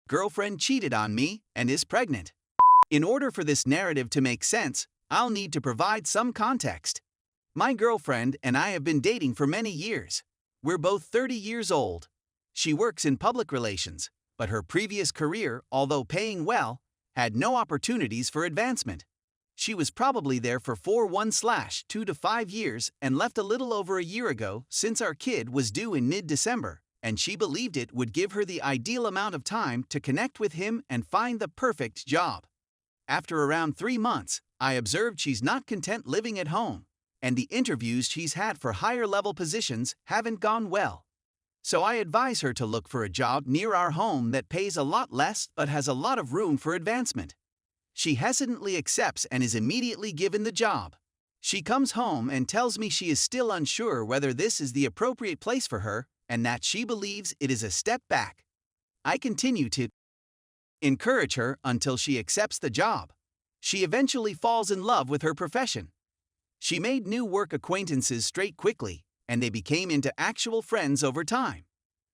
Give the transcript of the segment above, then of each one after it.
Girlfriend cheated on me and is pregnant. In order for this narrative to make sense, I'll need to provide some context. My girlfriend and I have been dating for many years. We're both 30 years old. She works in public relations, but her previous career, although paying well, had no opportunities for advancement. She was probably there for 2 to 5 years and left a little over a year ago since our kid was due in mid-December, and she believed it would give her the ideal amount of time to connect with him and find the perfect job. After around 3 months, I observed she's not content living at home, and the interviews she's had for higher-level positions haven't gone well. So I advise her to look for a job near our home that pays a lot less but has a lot of room for advancement. She hesitantly accepts and is immediately given the job. She comes home and tells me she is still unsure whether this is the appropriate place for her and that she believes it is a step back. I continue to encourage her until she accepts the job. She eventually falls in love with her profession. She made new work acquaintances straight quickly, and they became into actual friends over time.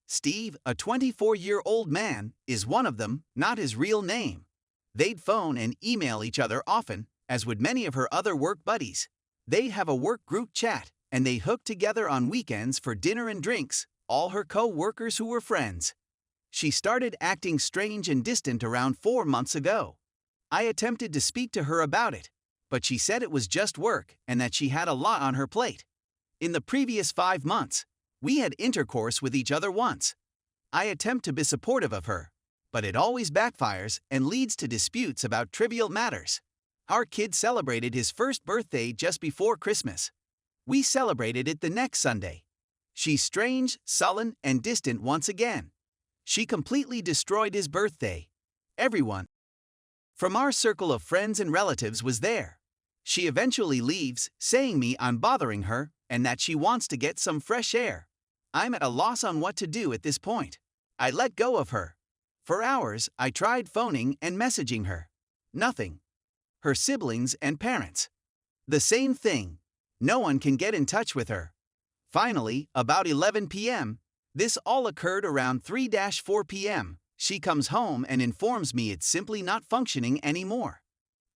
Steve, a 24-year-old man, is one of them, not his real name. They'd phone and email each other often, as would many of her other work buddies. They'd have a work group chat, and they hooked together on weekends for dinner and drinks, all her co-workers who were friends. She started acting strange and distant around 4 months ago. I attempted to speak to her about it, but she said it was just work and that she had a lot on her plate. In the previous 5 months, we had intercourse with each other once. I attempt to be supportive of her, but it always backfires and leads to disputes about trivial matters. Our kid celebrated his first birthday just before Christmas. We celebrated it the next Sunday. She's strange, sullen, and distant once again. She completely destroyed his birthday. Everyone from our circle of friends and relatives was there. She eventually leaves, saying me I'm bothering her and that she wants to get some fresh air. I'm at a loss on what to do at this point. I let go of her. For hours, I tried phoning and messaging her. Nothing. Her siblings and parents. The same thing. No one can get in touch with her. Finally, about 11 p.m., this all occurred around 3-4 p.m., she comes home and informs me it's simply not functioning anymore.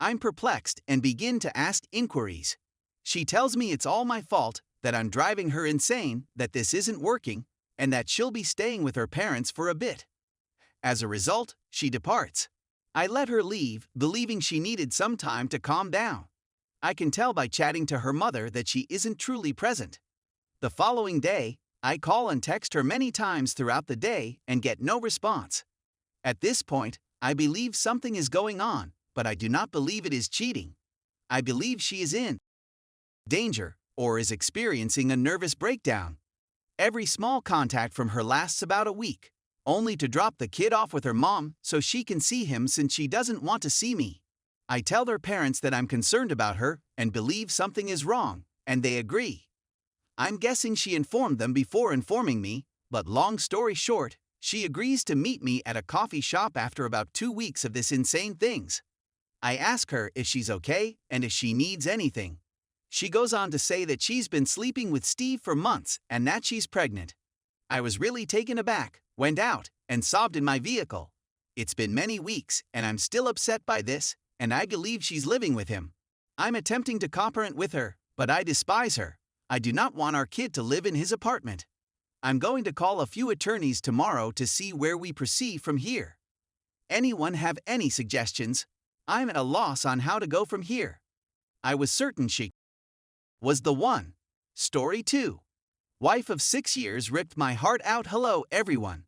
I'm perplexed and begin to ask inquiries. She tells me it's all my fault, that I'm driving her insane, that this isn't working, and that she'll be staying with her parents for a bit. As a result, she departs. I let her leave, believing she needed some time to calm down. I can tell by chatting to her mother that she isn't truly present. The following day, I call and text her many times throughout the day and get no response. At this point, I believe something is going on, but I do not believe it is cheating. I believe she is in danger or is experiencing a nervous breakdown. Every small contact from her lasts about a week, only to drop the kid off with her mom so she can see him since she doesn't want to see me. I tell their parents that I'm concerned about her and believe something is wrong, and they agree. I'm guessing she informed them before informing me, but long story short, she agrees to meet me at a coffee shop after about 2 weeks of this insane things. I ask her if she's okay and if she needs anything. She goes on to say that she's been sleeping with Steve for months and that she's pregnant. I was really taken aback, went out, and sobbed in my vehicle. It's been many weeks and I'm still upset by this, and I believe she's living with him. I'm attempting to co-parent with her, but I despise her. I do not want our kid to live in his apartment. I'm going to call a few attorneys tomorrow to see where we proceed from here. Anyone have any suggestions? I'm at a loss on how to go from here. I was certain she was the one. Story 2. Wife of 6 years ripped my heart out. Hello everyone.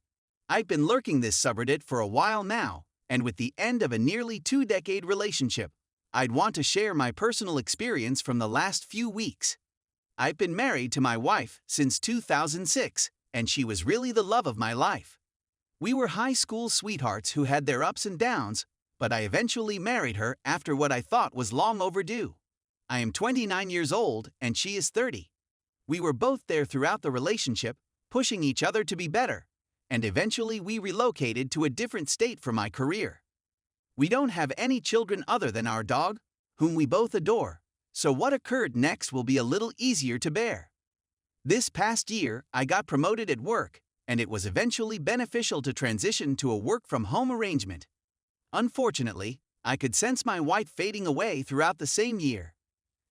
I've been lurking this subreddit for a while now, and with the end of a nearly 2-decade relationship, I'd want to share my personal experience from the last few weeks. I've been married to my wife since 2006, and she was really the love of my life. We were high school sweethearts who had their ups and downs, but I eventually married her after what I thought was long overdue. I am 29 years old and she is 30. We were both there throughout the relationship, pushing each other to be better, and eventually we relocated to a different state for my career. We don't have any children other than our dog, whom we both adore, so what occurred next will be a little easier to bear. This past year, I got promoted at work, and it was eventually beneficial to transition to a work-from-home arrangement. Unfortunately, I could sense my wife fading away throughout the same year.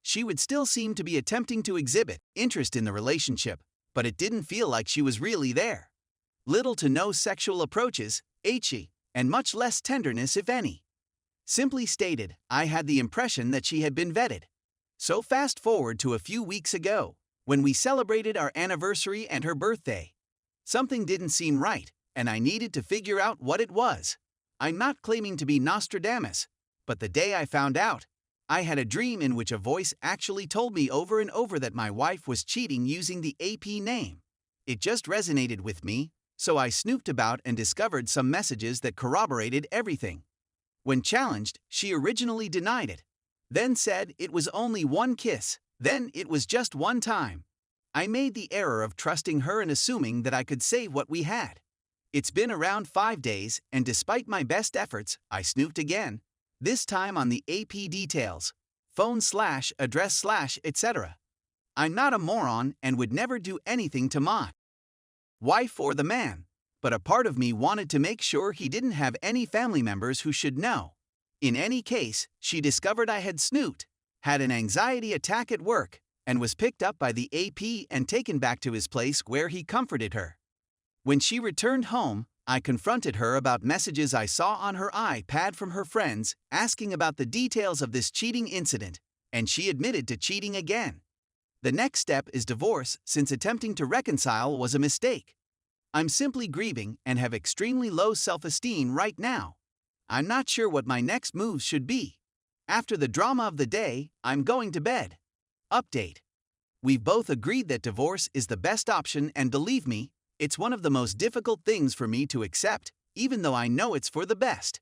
She would still seem to be attempting to exhibit interest in the relationship, but it didn't feel like she was really there. Little to no sexual approaches, and much less tenderness if any. Simply stated, I had the impression that she had been vetted. So fast forward to a few weeks ago, when we celebrated our anniversary and her birthday. Something didn't seem right, and I needed to figure out what it was. I'm not claiming to be Nostradamus, but the day I found out, I had a dream in which a voice actually told me over and over that my wife was cheating using the AP name. It just resonated with me, so I snooped about and discovered some messages that corroborated everything. When challenged, she originally denied it, then said it was only one kiss, then it was just one time. I made the error of trusting her and assuming that I could save what we had. It's been around 5 days, and despite my best efforts, I snooped again. This time on the AP details, phone/address/ etc. I'm not a moron and would never do anything to my wife or the man, but a part of me wanted to make sure he didn't have any family members who should know. In any case, she discovered I had snooped, had an anxiety attack at work, and was picked up by the AP and taken back to his place where he comforted her. When she returned home, I confronted her about messages I saw on her iPad from her friends asking about the details of this cheating incident, and she admitted to cheating again. The next step is divorce, since attempting to reconcile was a mistake. I'm simply grieving and have extremely low self-esteem right now. I'm not sure what my next moves should be. After the drama of the day, I'm going to bed. Update. We've both agreed that divorce is the best option, and believe me, it's one of the most difficult things for me to accept, even though I know it's for the best.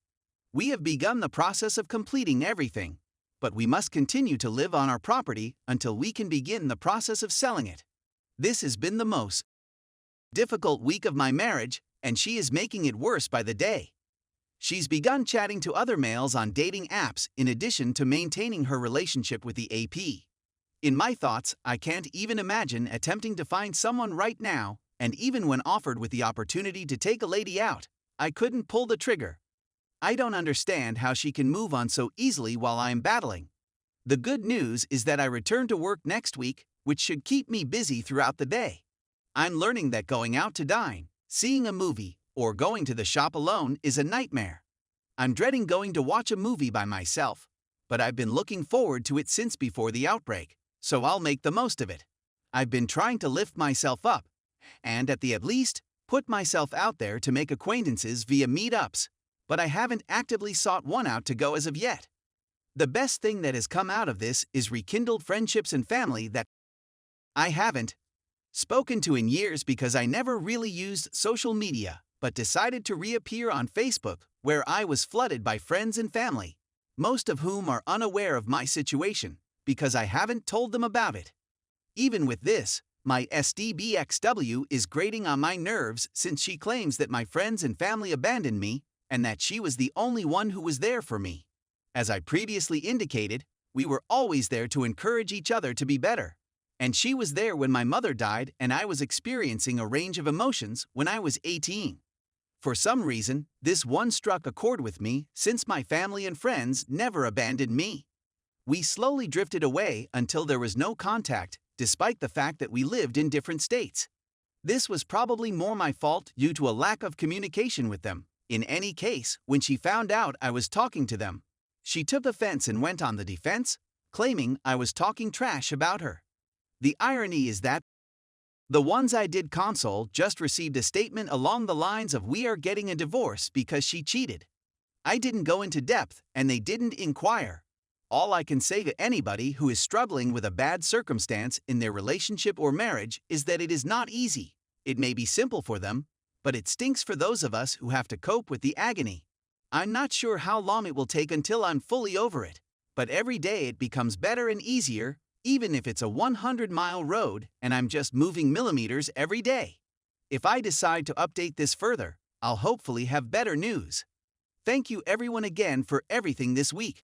We have begun the process of completing everything, but we must continue to live on our property until we can begin the process of selling it. This has been the most difficult week of my marriage, and she is making it worse by the day. She's begun chatting to other males on dating apps in addition to maintaining her relationship with the AP. In my thoughts, I can't even imagine attempting to find someone right now, and even when offered with the opportunity to take a lady out, I couldn't pull the trigger. I don't understand how she can move on so easily while I am battling. The good news is that I return to work next week, which should keep me busy throughout the day. I'm learning that going out to dine, seeing a movie, or going to the shop alone is a nightmare. I'm dreading going to watch a movie by myself, but I've been looking forward to it since before the outbreak, so I'll make the most of it. I've been trying to lift myself up, and at least, put myself out there to make acquaintances via meetups, but I haven't actively sought one out to go as of yet. The best thing that has come out of this is rekindled friendships and family that I haven't spoken to in years because I never really used social media, but decided to reappear on Facebook, where I was flooded by friends and family, most of whom are unaware of my situation, because I haven't told them about it. Even with this, my SDBXW is grating on my nerves since she claims that my friends and family abandoned me, and that she was the only one who was there for me. As I previously indicated, we were always there to encourage each other to be better. And she was there when my mother died and I was experiencing a range of emotions when I was 18. For some reason, this one struck a chord with me since my family and friends never abandoned me. We slowly drifted away until there was no contact, despite the fact that we lived in different states. This was probably more my fault due to a lack of communication with them. In any case, when she found out I was talking to them, she took offense and went on the defense, claiming I was talking trash about her. The irony is that the ones I did console just received a statement along the lines of "we are getting a divorce because she cheated." I didn't go into depth and they didn't inquire. All I can say to anybody who is struggling with a bad circumstance in their relationship or marriage is that it is not easy. It may be simple for them, but it stinks for those of us who have to cope with the agony. I'm not sure how long it will take until I'm fully over it, but every day it becomes better and easier, even if it's a 100-mile road and I'm just moving millimeters every day. If I decide to update this further, I'll hopefully have better news. Thank you everyone again for everything this week.